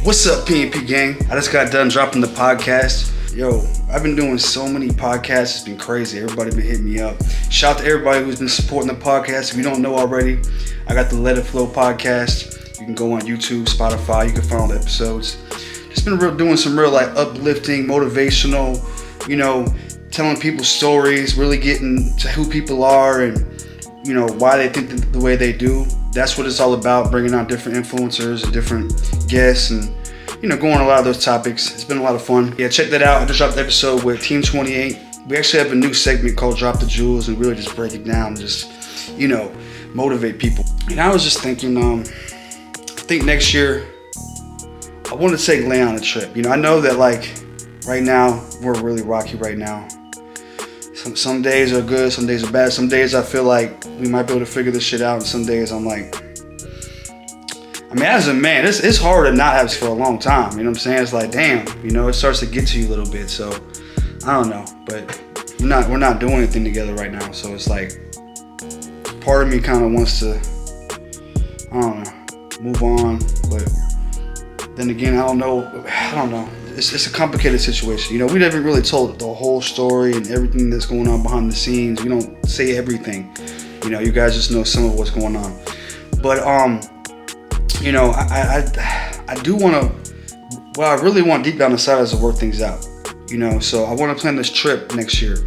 What's up, PNP gang? I just got done dropping the podcast. Yo, I've been doing so many podcasts. It's been crazy. Everybody been hitting me up. Shout out to everybody who's been supporting the podcast. If you don't know already, I got the dphlo podcast. You can go on YouTube, Spotify. You can find all the episodes. Just been doing some real uplifting, motivational, telling people stories, really getting to who people are and, why they think the way they do. That's what it's all about, bringing on different influencers and different guests and, going on a lot of those topics. It's been a lot of fun. Yeah, check that out. I just dropped the episode with Team 28. We actually have a new segment called Drop the Jewels and really just break it down and just, motivate people. And I was just thinking, I think next year, I want to take Lay on a trip. I know that right now, we're really rocky right now. Some days are good, some days are bad. Some days I feel like we might be able to figure this shit out, and some days I'm like, as a man, it's hard to not have this for a long time. You know what I'm saying? It's like, damn, it starts to get to you a little bit. So I don't know, but we're not doing anything together right now. So it's like, part of me kind of wants to, move on, but then again, I don't know. It's a complicated situation. We haven't really told the whole story and everything that's going on behind the scenes. We don't say everything. You guys just know some of what's going on. But I do want to. What I really want deep down inside is to work things out. So I want to plan this trip next year.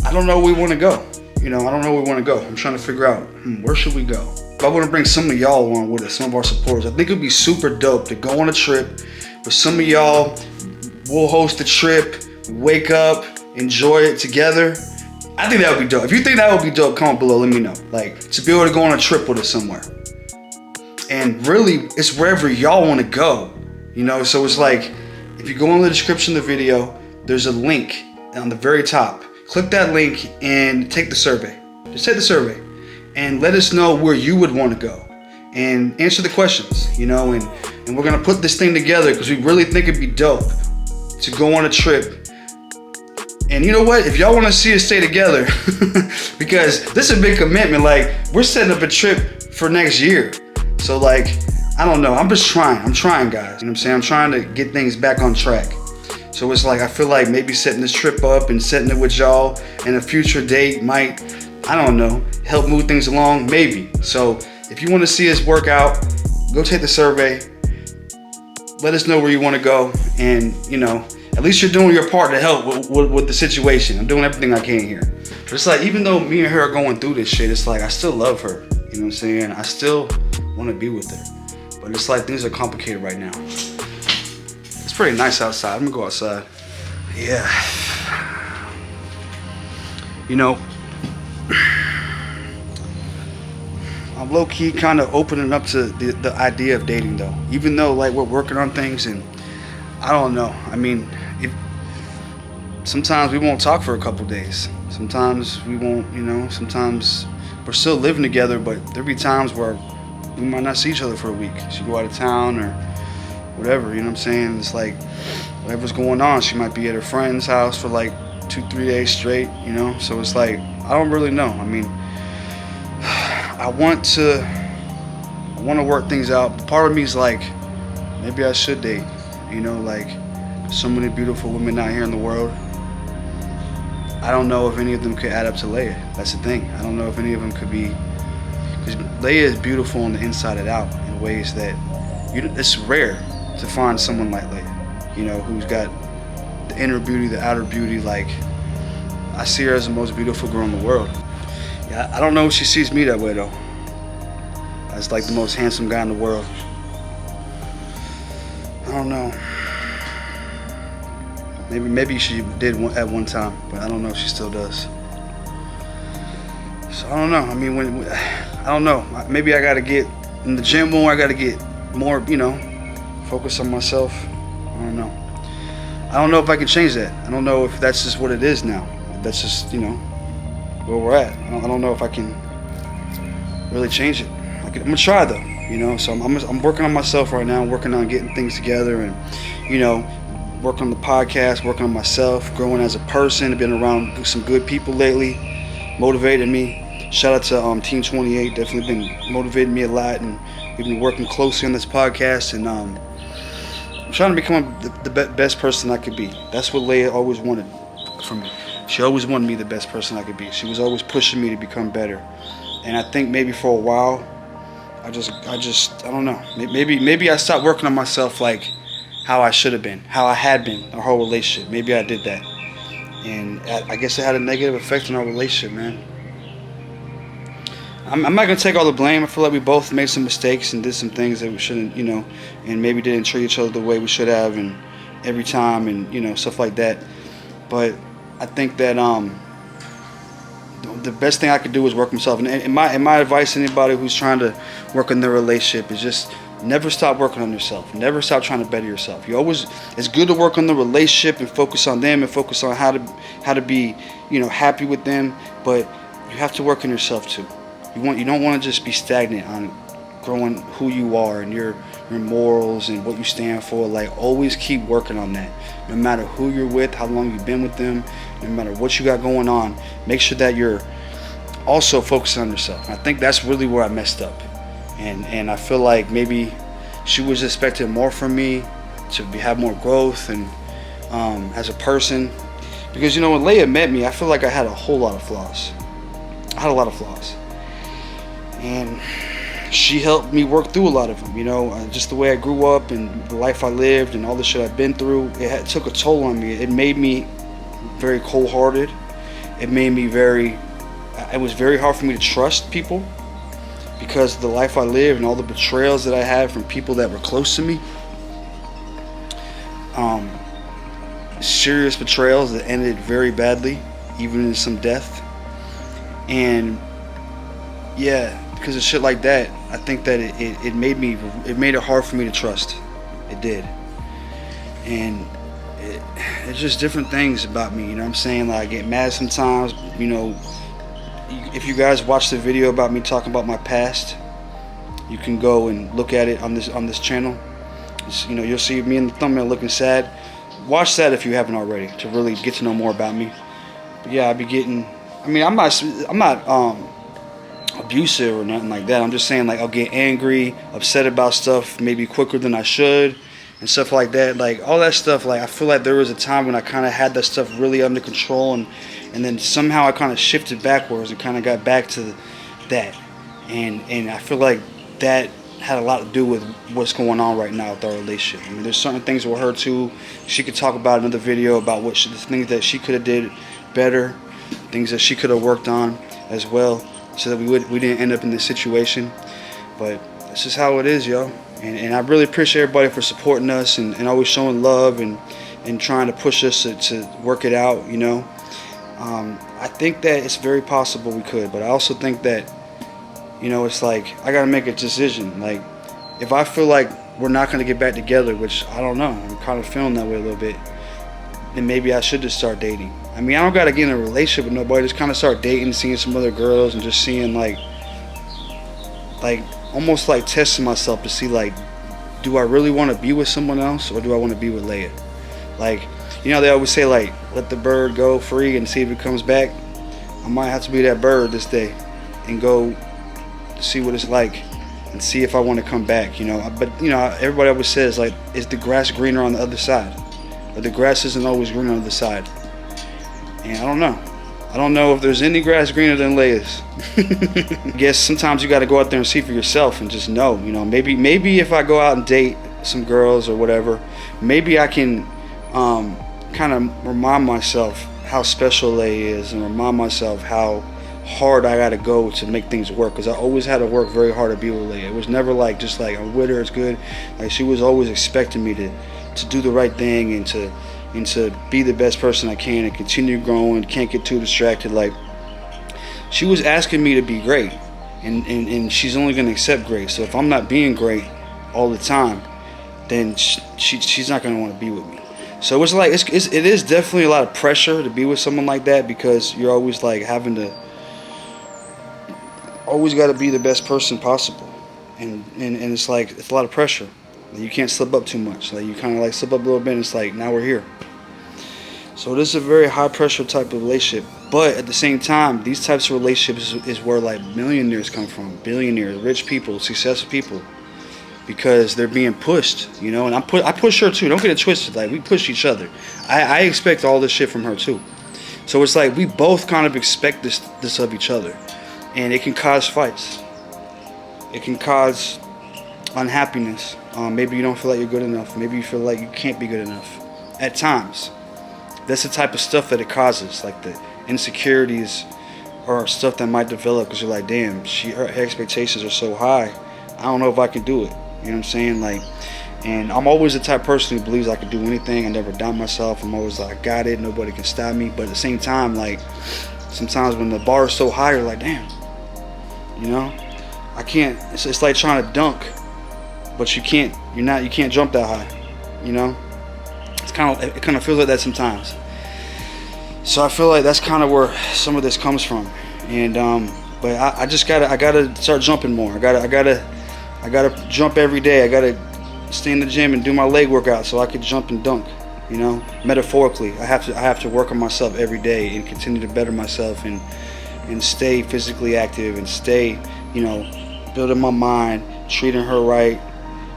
I don't know where we want to go. I don't know where we want to go. I'm trying to figure out where should we go. But I want to bring some of y'all along with us, some of our supporters. I think it would be super dope to go on a trip with some of y'all. We'll host a trip, wake up, enjoy it together. I think that would be dope. If you think that would be dope, comment below, let me know. To be able to go on a trip with us somewhere. And really, it's wherever y'all want to go. So it's like, if you go in the description of the video, there's a link on the very top. Click that link and take the survey. Just take the survey and let us know where you would want to go. And answer the questions, and we're going to put this thing together because we really think it'd be dope to go on a trip. And you know what? If y'all want to see us stay together, because this is a big commitment. We're setting up a trip for next year. So I don't know. I'm just trying. I'm trying, guys. You know what I'm saying? I'm trying to get things back on track. So it's I feel like maybe setting this trip up and setting it with y'all and a future date might, I don't know, help move things along, maybe. So if you want to see us work out, go take the survey. Let us know where you want to go, and at least you're doing your part to help with the situation. I'm doing everything I can here. But it's even though me and her are going through this shit, it's I still love her. You know what I'm saying? I still want to be with her. But it's things are complicated right now. It's pretty nice outside. I'm gonna go outside. Yeah. I'm low-key kind of opening up to the idea of dating, though. Even though we're working on things, and I don't know. Sometimes we won't talk for a couple days. Sometimes we won't. Sometimes we're still living together, but there'll be times where we might not see each other for a week. She go out of town or whatever. You know what I'm saying? It's whatever's going on. She might be at her friend's house for 2-3 days straight. So it's I don't really know. I want to work things out. Part of me is maybe I should date. So many beautiful women out here in the world. I don't know if any of them could add up to Leia. That's the thing. I don't know if any of them could be, because Leia is beautiful on the inside and out in ways that it's rare to find someone like Leia. Who's got the inner beauty, the outer beauty. I see her as the most beautiful girl in the world. Yeah, I don't know if she sees me that way though. As the most handsome guy in the world. I don't know. Maybe she did at one time, but I don't know if she still does. So I don't know. I don't know. Maybe I gotta get in the gym more. I gotta get more, focus on myself. I don't know. I don't know if I can change that. I don't know if that's just what it is now. That's just, where we're at. I don't know if I can really change it. I'm gonna try though, So I'm working on myself right now. I'm working on getting things together, and working on the podcast, working on myself, growing as a person. I've been around some good people lately, motivated me. Shout out to Team 28, definitely been motivating me a lot, and we've been working closely on this podcast, and I'm trying to become the best person I could be. That's what Leia always wanted from me. She always wanted me the best person I could be. She was always pushing me to become better. And I think maybe for a while, I don't know. Maybe I stopped working on myself like how I should have been, how I had been our whole relationship. Maybe I did that. And I guess it had a negative effect on our relationship, man. I'm not going to take all the blame. I feel like we both made some mistakes and did some things that we shouldn't, you know, and maybe didn't treat each other the way we should have, and every time, and, you know, stuff like that. But I think that the best thing I could do is work myself. And my advice to anybody who's trying to work on their relationship is just never stop working on yourself. Never stop trying to better yourself. It's good to work on the relationship and focus on them and focus on how to be, you know, happy with them. But you have to work on yourself too. You don't want to just be stagnant on growing who you are and your morals and what you stand for. Like, always keep working on that. No matter who you're with, how long you've been with them, no matter what you got going on, make sure that you're also focusing on yourself. And I think that's really where I messed up. And I feel like maybe she was expecting more from me, to have more growth and as a person. Because, you know, when Leia met me, I feel like I had a whole lot of flaws. I had a lot of flaws. And she helped me work through a lot of them, you know, just the way I grew up and the life I lived and all the shit I've been through. It took a toll on me. It made me very cold-hearted. It was very hard for me to trust people because of the life I lived and all the betrayals that I had from people that were close to me. Serious betrayals that ended very badly, even in some death. And yeah, because of shit like that, I think that it made it hard for me to trust. It did. And it's just different things about me, you know what I'm saying? Like, I get mad sometimes, you know. If you guys watch the video about me talking about my past, you can go and look at it on this channel. You know, you'll see me in the thumbnail looking sad. Watch that if you haven't already, to really get to know more about me. But yeah, I'm not abusive or nothing like that. I'm just saying, like, I'll get angry, upset about stuff maybe quicker than I should and stuff like that. Like, all that stuff, like, I feel like there was a time when I kind of had that stuff really under control, and then somehow I kind of shifted backwards and kind of got back to that. And I feel like that had a lot to do with what's going on right now with our relationship. I mean, there's certain things with her too. She could talk about another video about the things that she could have did better, things that she could have worked on as well, so that we didn't end up in this situation. But this is how it is, yo. And I really appreciate everybody for supporting us and always showing love and trying to push us to work it out, you know. I think that it's very possible we could, but I also think that, you know, it's like I gotta make a decision. Like, if I feel like we're not gonna get back together, which I don't know, I'm kind of feeling that way a little bit, then maybe I should just start dating. I mean, I don't gotta get in a relationship with nobody. Just kind of start dating, seeing some other girls, and just seeing like almost like testing myself to see, like, do I really want to be with someone else, or do I want to be with Leia? Like, you know, they always say, like, let the bird go free and see if it comes back. I might have to be that bird this day and go see what it's like and see if I want to come back, you know. But, you know, everybody always says, like, is the grass greener on the other side? But the grass isn't always greener on the other side. And I don't know. I don't know if there's any grass greener than Leia's. I guess sometimes you got to go out there and see for yourself and just know, you know. Maybe if I go out and date some girls or whatever, maybe I can kind of remind myself how special Leia is, and remind myself how hard I got to go to make things work. Because I always had to work very hard to be with Leia. It was never like just like I'm with her, it's good. Like, she was always expecting me to do the right thing and to be the best person I can and continue growing, can't get too distracted. Like, she was asking me to be great, and she's only going to accept great. So if I'm not being great all the time, then she's not going to want to be with me. So it's like it is definitely a lot of pressure to be with someone like that, because you're always like having to always got to be the best person possible, and it's like it's a lot of pressure. You can't slip up too much. Like, you kind of like slip up a little bit, and it's like, now we're here. So this is a very high pressure type of relationship. But at the same time, these types of relationships is where like millionaires come from, billionaires, rich people, successful people. because they're being pushed, you know. And I push her too. Don't get it twisted. Like, we push each other. I expect all this shit from her too. So it's like we both kind of expect this of each other, and it can cause fights. It can cause unhappiness. Maybe you don't feel like you're good enough. Maybe you feel like you can't be good enough at times. That's the type of stuff that it causes, like the insecurities or stuff that might develop because you're like, damn, her expectations are so high. I don't know if I can do it. You know what I'm saying? Like, and I'm always the type of person who believes I can do anything. I never doubt myself. I'm always like, I got it. Nobody can stop me. But at the same time, like, sometimes when the bar is so high, you're like, damn, you know, I can't. It's like trying to dunk, but you can't. You can't jump that high. You know, it kind of feels like that sometimes. So I feel like that's kind of where some of this comes from. And but I gotta start jumping more. I gotta jump every day. I gotta stay in the gym and do my leg workout so I could jump and dunk. You know, metaphorically, I have to work on myself every day and continue to better myself and stay physically active and stay, you know, building my mind, treating her right,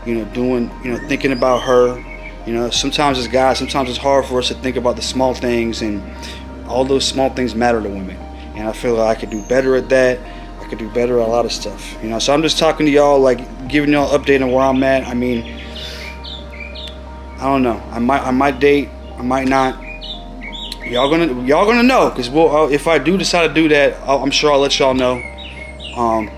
you know, thinking about her. You know, sometimes as guys, sometimes it's hard for us to think about the small things, and all those small things matter to women. And I feel like I could do better at that. I could do better at a lot of stuff. You know, so I'm just talking to y'all, like giving y'all an update on where I'm at. I mean, I don't know. I might date. I might not. Y'all gonna know, because if I do decide to do that, I'm sure I'll let y'all know.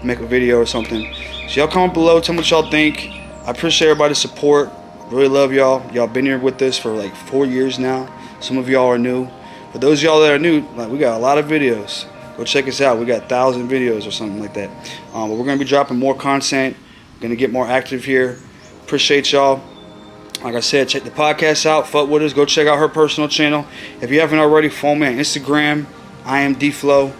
Make a video or something. So y'all comment below. Tell me what y'all think. I appreciate everybody's support. Really love y'all. Y'all been here with us for like 4 years now. Some of y'all are new. For those of y'all that are new, like, we got a lot of videos. Go check us out. We got 1,000 videos or something like that. But we're gonna be dropping more content. Gonna get more active here. Appreciate y'all. Like I said, check the podcast out. Fuck with us. Go check out her personal channel. If you haven't already, follow me on Instagram. I am dphlo.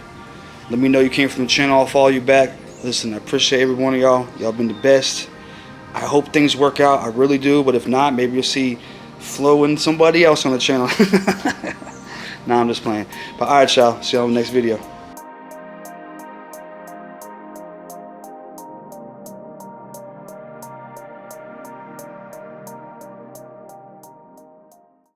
Let me know you came from the channel. I'll follow you back. Listen, I appreciate every one of y'all. Y'all been the best. I hope things work out. I really do. But if not, maybe you'll see Phlo and somebody else on the channel. Nah, I'm just playing. But alright, y'all. See y'all in the next video.